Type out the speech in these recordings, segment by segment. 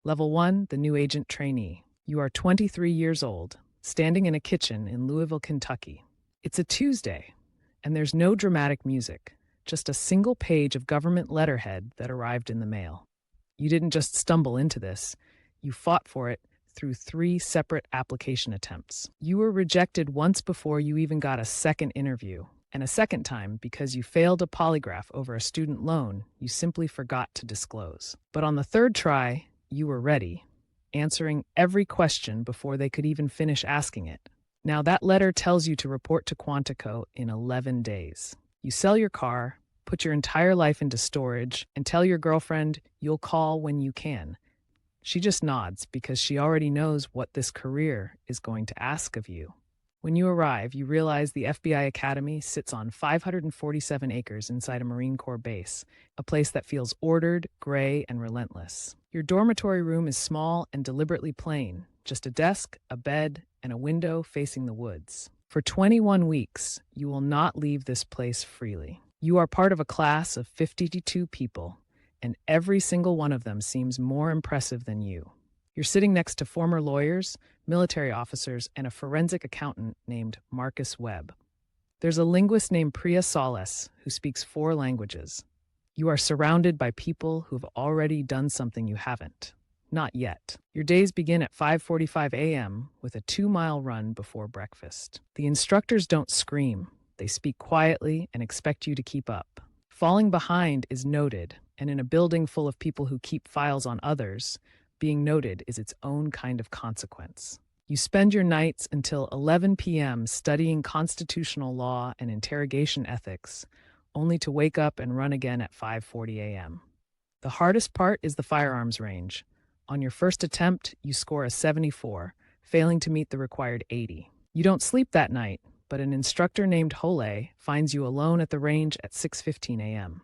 Level 1, the new agent trainee. You are 23 years old, standing in a kitchen in Louisville, Kentucky. It's a Tuesday, and there's no dramatic music, just a single page of government letterhead that arrived in the mail. You didn't just stumble into this, you fought for it through 3 separate application attempts. You were rejected once before you even got a second interview, and a second time because you failed a polygraph over a student loan you simply forgot to disclose. But on the third try, you were ready, answering every question before they could even finish asking it. Now that letter tells you to report to Quantico in 11 days. You sell your car, put your entire life into storage, and tell your girlfriend you'll call when you can. She just nods because she already knows what this career is going to ask of you. When you arrive, you realize the FBI Academy sits on 547 acres inside a Marine Corps base, a place that feels ordered, gray, and relentless. Your dormitory room is small and deliberately plain, just a desk, a bed, and a window facing the woods. For 21 weeks, you will not leave this place freely. You are part of a class of 52 people, and every single one of them seems more impressive than you. You're sitting next to former lawyers, military officers, and a forensic accountant named Marcus Webb. There's a linguist named Priya Solace who speaks 4 languages. You are surrounded by people who've already done something you haven't. Not yet. Your days begin at 5:45 a.m. with a 2-mile run before breakfast. The instructors don't scream. They speak quietly and expect you to keep up. Falling behind is noted, and in a building full of people who keep files on others, being noted is its own kind of consequence. You spend your nights until 11 p.m. studying constitutional law and interrogation ethics, only to wake up and run again at 5:40 a.m. The hardest part is the firearms range. On your first attempt, you score a 74, failing to meet the required 80. You don't sleep that night, but an instructor named Hole finds you alone at the range at 6:15 a.m.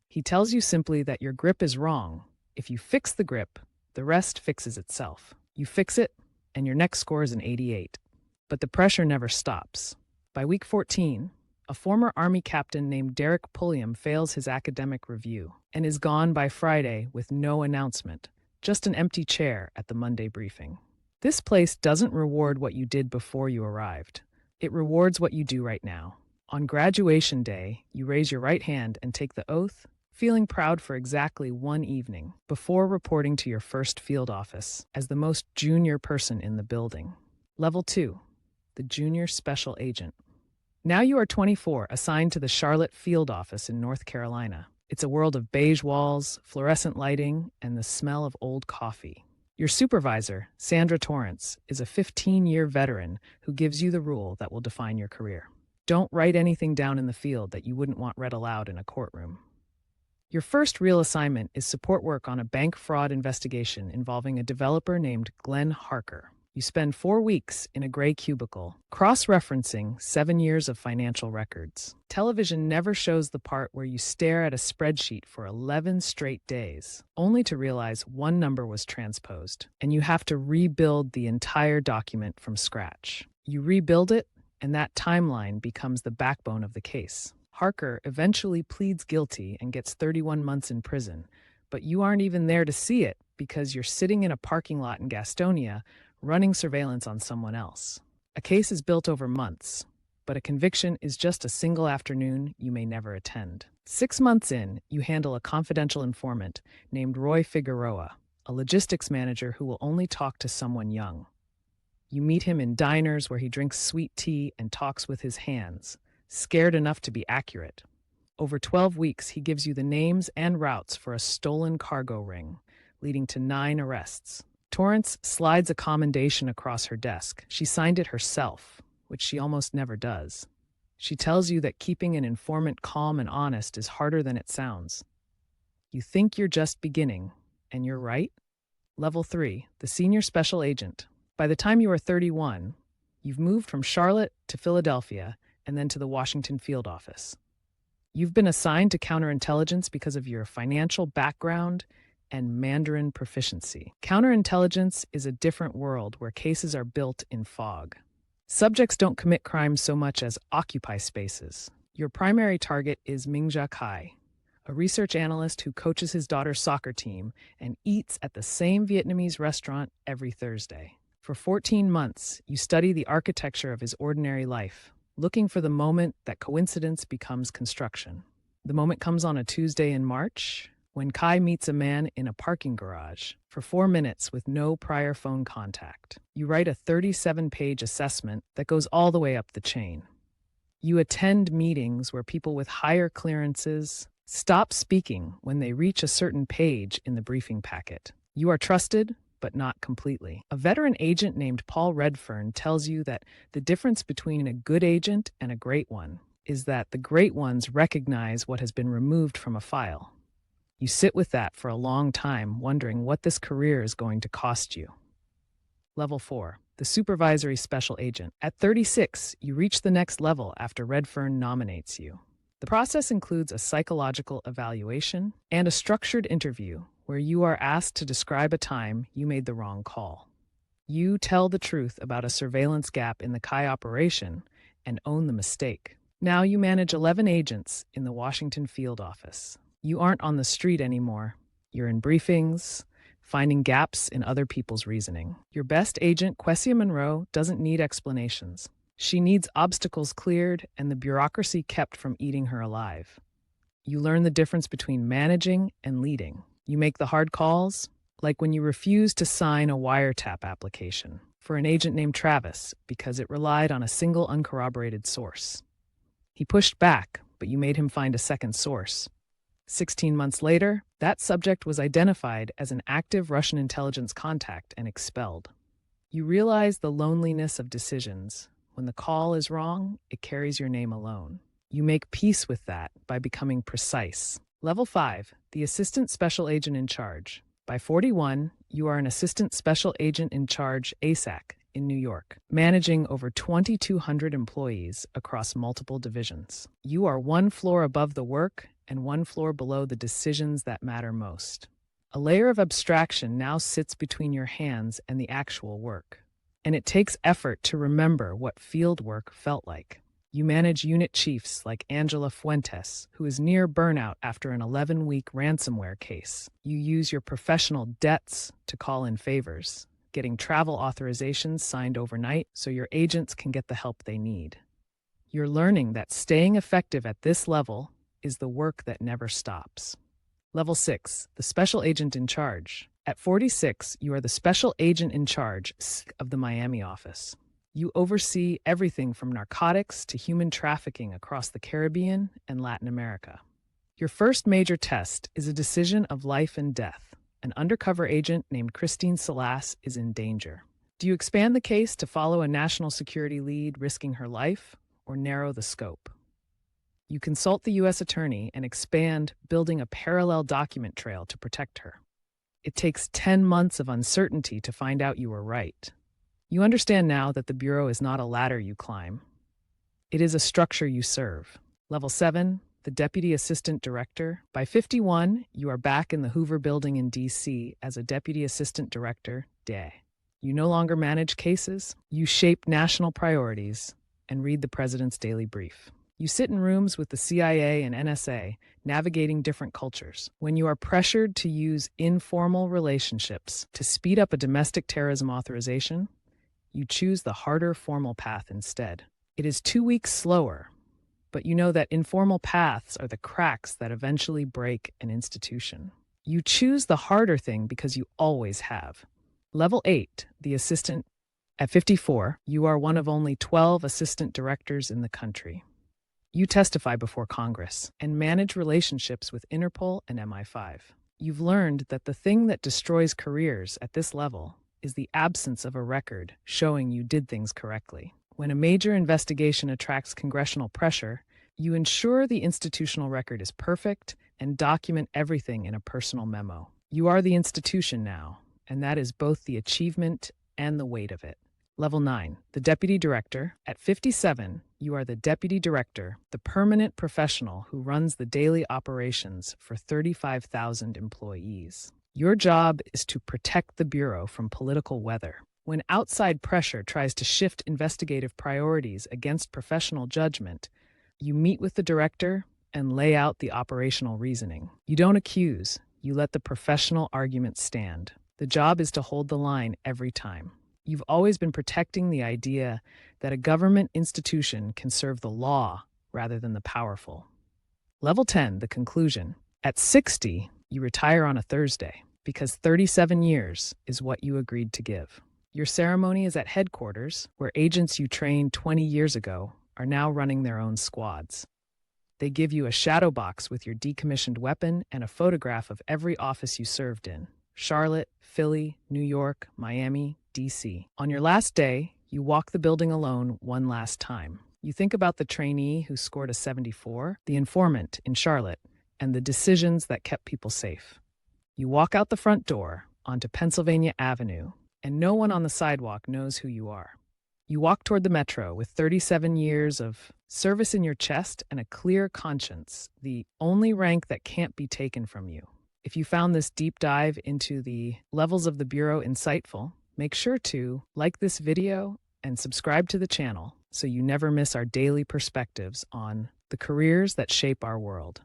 He tells you simply that your grip is wrong. If you fix the grip, the rest fixes itself. You fix it, and your next score is an 88. But the pressure never stops. By week 14, a former Army captain named Derek Pulliam fails his academic review and is gone by Friday with no announcement, just an empty chair at the Monday briefing. This place doesn't reward what you did before you arrived. It rewards what you do right now. On graduation day, you raise your right hand and take the oath, feeling proud for exactly 1 evening before reporting to your first field office as the most junior person in the building. Level 2, the junior special agent. Now you are 24, assigned to the Charlotte field office in North Carolina. It's a world of beige walls, fluorescent lighting, and the smell of old coffee. Your supervisor, Sandra Torrance, is a 15-year veteran who gives you the rule that will define your career. Don't write anything down in the field that you wouldn't want read aloud in a courtroom. Your first real assignment is support work on a bank fraud investigation involving a developer named Glenn Harker. You spend 4 weeks in a gray cubicle, cross-referencing 7 years of financial records. Television never shows the part where you stare at a spreadsheet for 11 straight days, only to realize one number was transposed, and you have to rebuild the entire document from scratch. You rebuild it, and that timeline becomes the backbone of the case. Harker eventually pleads guilty and gets 31 months in prison, but you aren't even there to see it because you're sitting in a parking lot in Gastonia running surveillance on someone else. A case is built over months, but a conviction is just a single afternoon you may never attend. 6 months in, you handle a confidential informant named Roy Figueroa, a logistics manager who will only talk to someone young. You meet him in diners where he drinks sweet tea and talks with his hands, scared enough to be accurate. Over 12 weeks, he gives you the names and routes for a stolen cargo ring, leading to 9 arrests. Torrance slides a commendation across her desk. She signed it herself, which she almost never does. She tells you that keeping an informant calm and honest is harder than it sounds. You think you're just beginning, and you're right. Level 3, the senior special agent. By the time you are 31, you've moved from Charlotte to Philadelphia and then to the Washington field office. You've been assigned to counterintelligence because of your financial background and Mandarin proficiency. Counterintelligence is a different world where cases are built in fog. Subjects don't commit crimes so much as occupy spaces. Your primary target is Mingja Kai, a research analyst who coaches his daughter's soccer team and eats at the same Vietnamese restaurant every Thursday. For 14 months, you study the architecture of his ordinary life, looking for the moment that coincidence becomes construction. The moment comes on a Tuesday in March, when Kai meets a man in a parking garage for 4 minutes with no prior phone contact. You write a 37-page assessment that goes all the way up the chain. You attend meetings where people with higher clearances stop speaking when they reach a certain page in the briefing packet. You are trusted, but not completely. A veteran agent named Paul Redfern tells you that the difference between a good agent and a great one is that the great ones recognize what has been removed from a file. You sit with that for a long time, wondering what this career is going to cost you. Level 4, the supervisory special agent. At 36, you reach the next level after Redfern nominates you. The process includes a psychological evaluation and a structured interview where you are asked to describe a time you made the wrong call. You tell the truth about a surveillance gap in the Kai operation and own the mistake. Now you manage 11 agents in the Washington field office. You aren't on the street anymore. You're in briefings, finding gaps in other people's reasoning. Your best agent, Quessia Monroe, doesn't need explanations. She needs obstacles cleared and the bureaucracy kept from eating her alive. You learn the difference between managing and leading. You make the hard calls, like when you refuse to sign a wiretap application for an agent named Travis because it relied on a single uncorroborated source. He pushed back, but you made him find a second source. 16 months later, that subject was identified as an active Russian intelligence contact and expelled. You realize the loneliness of decisions. When the call is wrong, it carries your name alone. You make peace with that by becoming precise. Level 5, the Assistant Special Agent in Charge. By 41, you are an Assistant Special Agent in Charge ASAC in New York, managing over 2,200 employees across multiple divisions. You are one floor above the work and one floor below the decisions that matter most. A layer of abstraction now sits between your hands and the actual work, and it takes effort to remember what field work felt like. You manage unit chiefs like Angela Fuentes, who is near burnout after an 11-week ransomware case. You use your professional debts to call in favors, getting travel authorizations signed overnight so your agents can get the help they need. You're learning that staying effective at this level is the work that never stops. Level 6, the Special Agent in Charge. At 46, you are the Special Agent in Charge of the Miami office. You oversee everything from narcotics to human trafficking across the Caribbean and Latin America. Your first major test is a decision of life and death. An undercover agent named Christine Salas is in danger. Do you expand the case to follow a national security lead risking her life, or narrow the scope? You consult the U.S. Attorney and expand, building a parallel document trail to protect her. It takes 10 months of uncertainty to find out you were right. You understand now that the Bureau is not a ladder you climb. It is a structure you serve. Level 7, the Deputy Assistant Director. By 51, you are back in the Hoover Building in D.C. as a Deputy Assistant Director, DA. You no longer manage cases. You shape national priorities and read the President's daily brief. You sit in rooms with the CIA and NSA, navigating different cultures. When you are pressured to use informal relationships to speed up a domestic terrorism authorization, you choose the harder formal path instead. It is 2 weeks slower, but you know that informal paths are the cracks that eventually break an institution. You choose the harder thing because you always have. Level 8, the assistant. At 54, you are one of only 12 assistant directors in the country. You testify before Congress and manage relationships with Interpol and MI5. You've learned that the thing that destroys careers at this level is the absence of a record showing you did things correctly. When a major investigation attracts congressional pressure, you ensure the institutional record is perfect and document everything in a personal memo. You are the institution now, and that is both the achievement and the weight of it. Level 9, the Deputy Director. At 57, you are the Deputy Director, the permanent professional who runs the daily operations for 35,000 employees. Your job is to protect the Bureau from political weather. When outside pressure tries to shift investigative priorities against professional judgment, you meet with the director and lay out the operational reasoning. You don't accuse, you let the professional argument stand. The job is to hold the line every time. You've always been protecting the idea that a government institution can serve the law rather than the powerful. Level 10, the conclusion. At 60, you retire on a Thursday because 37 years is what you agreed to give. Your ceremony is at headquarters, where agents you trained 20 years ago are now running their own squads. They give you a shadow box with your decommissioned weapon and a photograph of every office you served in: Charlotte, Philly, New York, Miami, DC. On your last day, you walk the building alone one last time. You think about the trainee who scored a 74, the informant in Charlotte, and the decisions that kept people safe. You walk out the front door onto Pennsylvania Avenue, and no one on the sidewalk knows who you are. You walk toward the metro with 37 years of service in your chest and a clear conscience, the only rank that can't be taken from you. If you found this deep dive into the levels of the Bureau insightful, make sure to like this video and subscribe to the channel so you never miss our daily perspectives on the careers that shape our world.